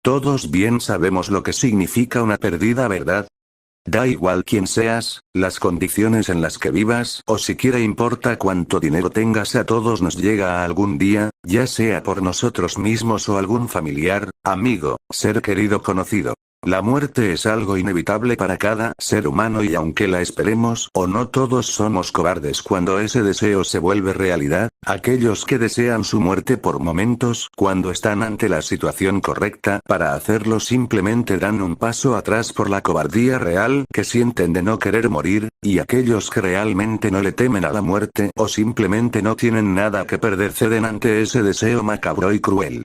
Todos bien sabemos lo que significa una pérdida, ¿verdad? Da igual quién seas, las condiciones en las que vivas o siquiera importa cuánto dinero tengas, a todos nos llega algún día, ya sea por nosotros mismos o algún familiar, amigo, ser querido, conocido. La muerte es algo inevitable para cada ser humano y aunque la esperemos o no, todos somos cobardes cuando ese deseo se vuelve realidad. Aquellos que desean su muerte por momentos, cuando están ante la situación correcta para hacerlo, simplemente dan un paso atrás por la cobardía real que sienten de no querer morir, y aquellos que realmente no le temen a la muerte o simplemente no tienen nada que perder ceden ante ese deseo macabro y cruel.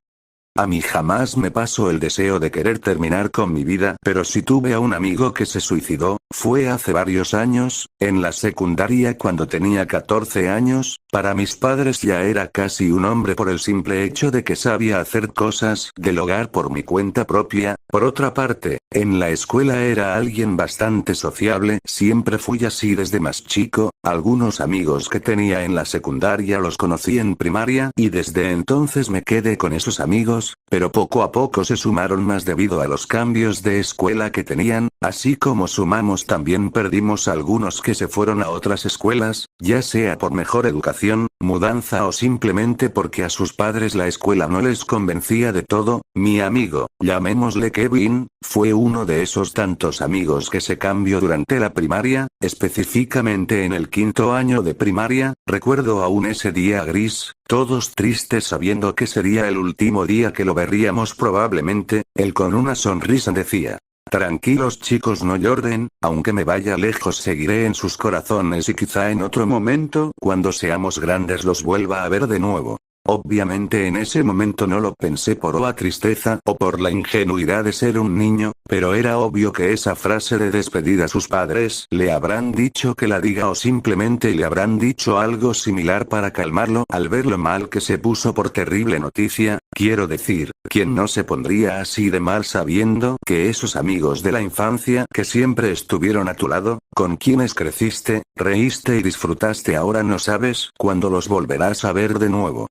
A mí jamás me pasó el deseo de querer terminar con mi vida, pero sí tuve a un amigo que se suicidó, fue hace varios años, en la secundaria cuando tenía 14 años, para mis padres ya era casi un hombre por el simple hecho de que sabía hacer cosas del hogar por mi cuenta propia. Por otra parte, en la escuela era alguien bastante sociable, siempre fui así desde más chico, algunos amigos que tenía en la secundaria los conocí en primaria y desde entonces me quedé con esos amigos, pero poco a poco se sumaron más debido a los cambios de escuela que tenían, así como sumamos también perdimos a algunos que se fueron a otras escuelas, ya sea por mejor educación, mudanza o simplemente porque a sus padres la escuela no les convencía de todo. Mi amigo, llamémosle Kevin, fue uno de esos tantos amigos que se cambió durante la primaria, específicamente en el quinto año de primaria. Recuerdo aún ese día gris, todos tristes sabiendo que sería el último día que lo veríamos probablemente. Él con una sonrisa decía: tranquilos chicos, no lloren, aunque me vaya lejos seguiré en sus corazones y quizá en otro momento, cuando seamos grandes, los vuelva a ver de nuevo. Obviamente en ese momento no lo pensé por la tristeza o por la ingenuidad de ser un niño, pero era obvio que esa frase de despedida sus padres le habrán dicho que la diga o simplemente le habrán dicho algo similar para calmarlo al ver lo mal que se puso por terrible noticia. Quiero decir, ¿quién no se pondría así de mal sabiendo que esos amigos de la infancia que siempre estuvieron a tu lado, con quienes creciste, reíste y disfrutaste, ahora no sabes cuándo los volverás a ver de nuevo?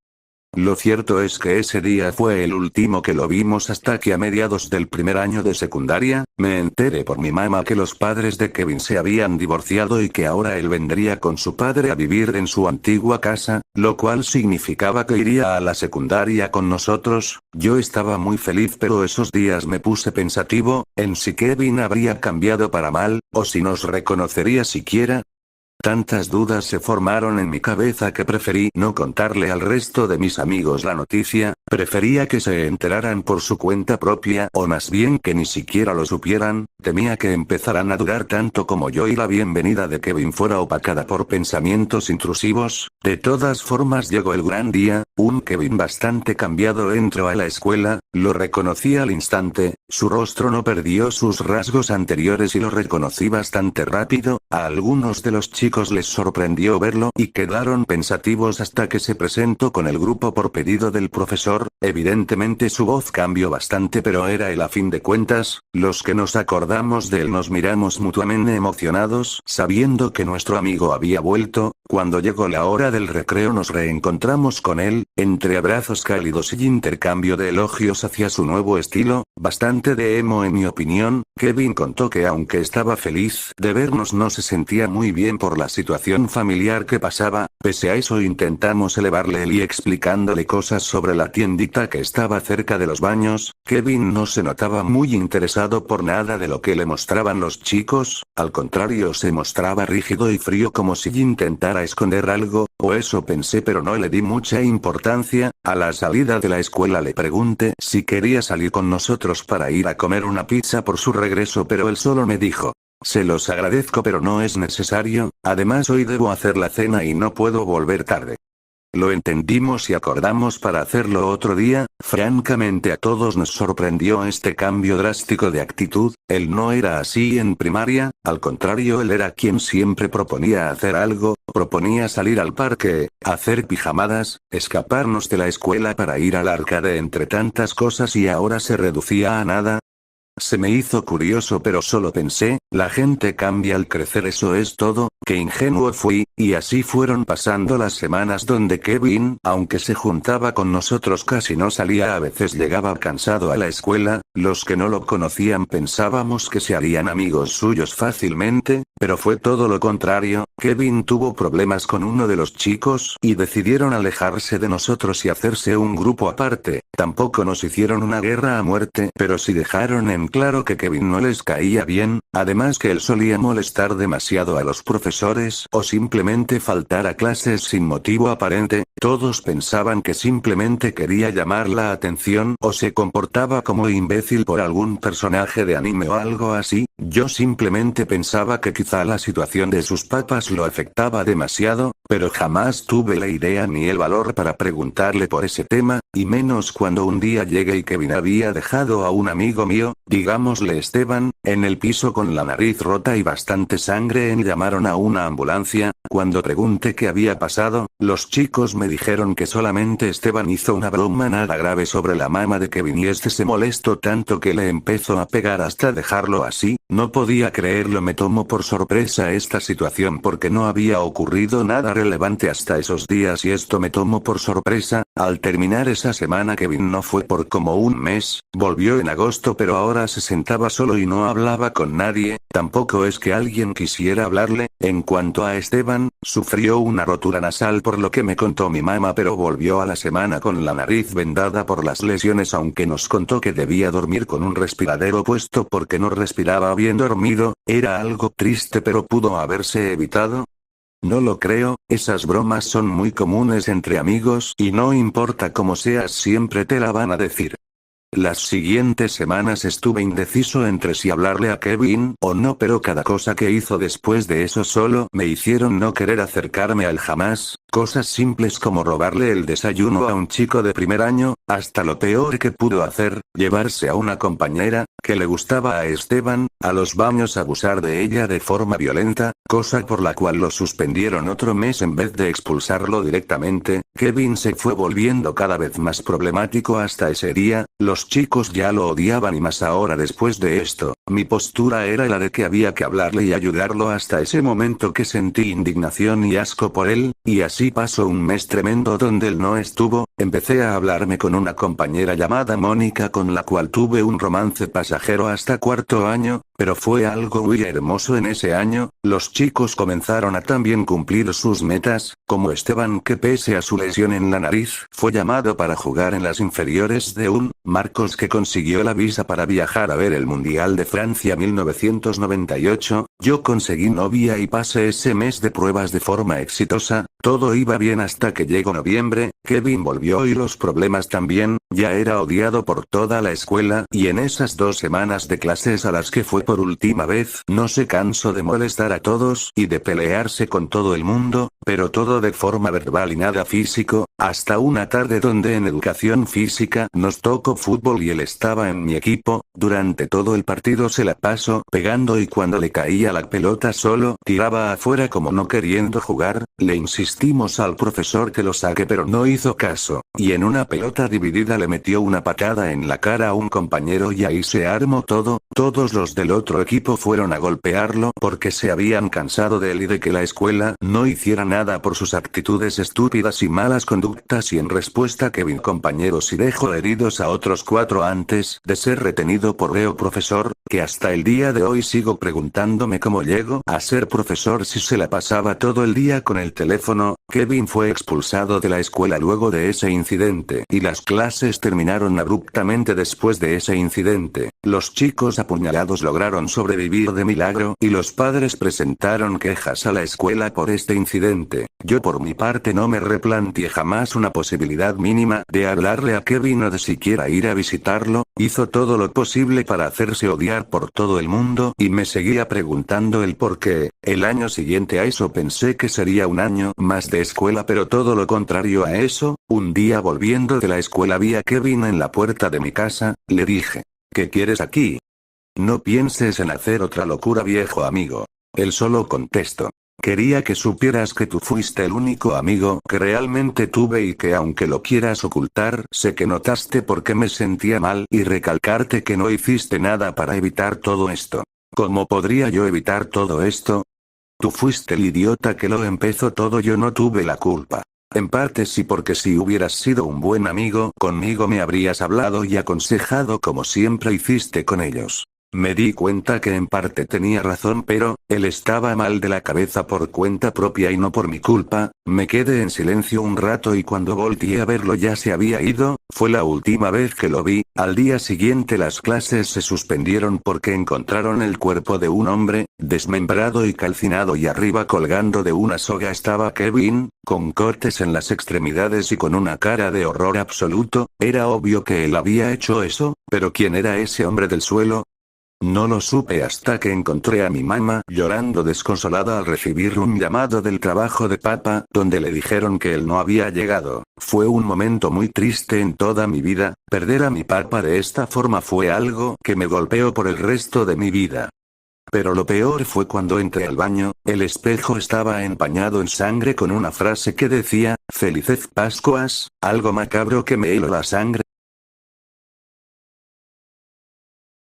Lo cierto es que ese día fue el último que lo vimos hasta que a mediados del primer año de secundaria, me enteré por mi mamá que los padres de Kevin se habían divorciado y que ahora él vendría con su padre a vivir en su antigua casa, lo cual significaba que iría a la secundaria con nosotros. Yo estaba muy feliz, pero esos días me puse pensativo, en si Kevin habría cambiado para mal, o si nos reconocería siquiera. Tantas dudas se formaron en mi cabeza que preferí no contarle al resto de mis amigos la noticia, prefería que se enteraran por su cuenta propia o más bien que ni siquiera lo supieran. Temía que empezaran a dudar tanto como yo y la bienvenida de Kevin fuera opacada por pensamientos intrusivos. De todas formas llegó el gran día. Un Kevin bastante cambiado entró a la escuela, lo reconocí al instante, su rostro no perdió sus rasgos anteriores y lo reconocí bastante rápido. A algunos de los chicos les sorprendió verlo y quedaron pensativos hasta que se presentó con el grupo por pedido del profesor. Evidentemente su voz cambió bastante, pero era él a fin de cuentas. Los que nos acordamos de él nos miramos mutuamente emocionados, sabiendo que nuestro amigo había vuelto. Cuando llegó la hora del recreo nos reencontramos con él, entre abrazos cálidos y intercambio de elogios hacia su nuevo estilo, bastante de emo en mi opinión. Kevin contó que aunque estaba feliz de vernos no se sentía muy bien por la situación familiar que pasaba. Pese a eso intentamos elevarle el y explicándole cosas sobre la tiendita que estaba cerca de los baños. Kevin no se notaba muy interesado por nada de lo que le mostraban los chicos, al contrario se mostraba rígido y frío como si intentara esconder algo, o eso pensé, pero no le di mucha importancia. A la salida de la escuela le pregunté si quería salir con nosotros para ir a comer una pizza por su regreso, pero él solo me dijo: se los agradezco pero no es necesario, además hoy debo hacer la cena y no puedo volver tarde. Lo entendimos y acordamos para hacerlo otro día. Francamente a todos nos sorprendió este cambio drástico de actitud. Él no era así en primaria, al contrario él era quien siempre proponía hacer algo, proponía salir al parque, hacer pijamadas, escaparnos de la escuela para ir al arcade entre tantas cosas, y ahora se reducía a nada. Se me hizo curioso pero solo pensé, la gente cambia al crecer, eso es todo, qué ingenuo fui, y así fueron pasando las semanas donde Kevin, aunque se juntaba con nosotros casi no salía, a veces llegaba cansado a la escuela, los que no lo conocían pensábamos que se harían amigos suyos fácilmente, pero fue todo lo contrario, Kevin tuvo problemas con uno de los chicos y decidieron alejarse de nosotros y hacerse un grupo aparte, tampoco nos hicieron una guerra a muerte, pero sí dejaron en claro que Kevin no les caía bien, además que él solía molestar demasiado a los profesores o simplemente faltar a clases sin motivo aparente, todos pensaban que simplemente quería llamar la atención o se comportaba como imbécil por algún personaje de anime o algo así, yo simplemente pensaba que quizá la situación de sus papás lo afectaba demasiado, pero jamás tuve la idea ni el valor para preguntarle por ese tema, y menos cuando un día llegué y Kevin había dejado a un amigo mío, digámosle Esteban, en el piso con la nariz rota y bastante sangre. Llamaron a una ambulancia. Cuando pregunté qué había pasado, los chicos me dijeron que solamente Esteban hizo una broma nada grave sobre la mamá de Kevin y este se molestó tanto que le empezó a pegar hasta dejarlo así. No podía creerlo, me tomó por sorpresa esta situación porque no había ocurrido nada relevante hasta esos días y esto me tomó por sorpresa. Al terminar esa semana Kevin no fue por como un mes, volvió en agosto pero ahora se sentaba solo y no hablaba con nadie, tampoco es que alguien quisiera hablarle. En cuanto a Esteban, sufrió una rotura nasal por lo que me contó mi mamá, pero volvió a la semana con la nariz vendada por las lesiones, aunque nos contó que debía dormir con un respiradero puesto porque no respiraba bien dormido. Era algo triste pero pudo haberse evitado. No lo creo, esas bromas son muy comunes entre amigos y no importa cómo seas siempre te la van a decir. Las siguientes semanas estuve indeciso entre si hablarle a Kevin o no, pero cada cosa que hizo después de eso solo me hicieron no querer acercarme a él jamás, cosas simples como robarle el desayuno a un chico de primer año, hasta lo peor que pudo hacer, llevarse a una compañera, que le gustaba a Esteban, a los baños, abusar de ella de forma violenta, cosa por la cual lo suspendieron otro mes en vez de expulsarlo directamente. Kevin se fue volviendo cada vez más problemático hasta ese día, los chicos ya lo odiaban y más ahora después de esto. Mi postura era la de que había que hablarle y ayudarlo hasta ese momento que sentí indignación y asco por él, y así pasó un mes tremendo donde él no estuvo. Empecé a hablarme con una compañera llamada Mónica con la cual tuve un romance pasajero hasta cuarto año, pero fue algo muy hermoso en ese año. Los chicos comenzaron a también cumplir sus metas, como Esteban, que pese a su lesión en la nariz fue llamado para jugar en las inferiores de un Marcos, que consiguió la visa para viajar a ver el Mundial de Francia 1998, yo conseguí novia y pasé ese mes de pruebas de forma exitosa, todo iba bien hasta que llegó noviembre, Kevin volvió y los problemas también, ya era odiado por toda la escuela y en esas 2 semanas de clases a las que fue por última vez no se cansó de molestar a todos y de pelearse con todo el mundo, pero todo de forma verbal y nada físico, hasta una tarde donde en educación física nos tocó fútbol y él estaba en mi equipo, durante todo el partido se la pasó pegando y cuando le caía la pelota solo tiraba afuera como no queriendo jugar, le insistimos al profesor que lo saque pero no hizo caso, y en una pelota dividida le metió una patada en la cara a un compañero y ahí se armó todo, todos los del otro equipo fueron a golpearlo porque se habían cansado de él y de que la escuela no hiciera nada por sus actitudes estúpidas y malas conductas y en respuesta Kevin compañeros y dejó heridos a otros 4 antes de ser retenido por reo profesor, que hasta el día de hoy sigo preguntándome cómo llegó a ser profesor si se la pasaba todo el día con el teléfono. Kevin fue expulsado de la escuela luego de ese incidente y las clases terminaron abruptamente después de ese incidente. Los chicos apuñalados lograron sobrevivir de milagro y los padres presentaron quejas a la escuela por este incidente. Yo por mi parte no me replanteé jamás una posibilidad mínima de hablarle a Kevin o de siquiera ir a visitarlo, hizo todo lo posible para hacerse odiar por todo el mundo y me seguía preguntando el por qué. El año siguiente a eso pensé que sería un año más de escuela, pero todo lo contrario a eso. Un día volviendo de la escuela vi a Kevin en la puerta de mi casa, le dije: ¿qué quieres aquí? No pienses en hacer otra locura, viejo amigo. Él solo contestó: Quería que supieras que tú fuiste el único amigo que realmente tuve y que aunque lo quieras ocultar, sé que notaste por qué me sentía mal y recalcarte que no hiciste nada para evitar todo esto. ¿Cómo podría yo evitar todo esto? Tú fuiste el idiota que lo empezó todo, yo no tuve la culpa. En parte sí, porque si hubieras sido un buen amigo conmigo me habrías hablado y aconsejado como siempre hiciste con ellos. Me di cuenta que en parte tenía razón, pero él estaba mal de la cabeza por cuenta propia y no por mi culpa. Me quedé en silencio un rato y cuando volteé a verlo ya se había ido. Fue la última vez que lo vi. Al día siguiente las clases se suspendieron porque encontraron el cuerpo de un hombre, desmembrado y calcinado, y arriba colgando de una soga estaba Kevin, con cortes en las extremidades y con una cara de horror absoluto. Era obvio que él había hecho eso, pero ¿quién era ese hombre del suelo? No lo supe hasta que encontré a mi mamá llorando desconsolada al recibir un llamado del trabajo de papá, donde le dijeron que él no había llegado. Fue un momento muy triste en toda mi vida. Perder a mi papá de esta forma fue algo que me golpeó por el resto de mi vida. Pero lo peor fue cuando entré al baño, el espejo estaba empañado en sangre con una frase que decía, "Felices Pascuas", algo macabro que me heló la sangre.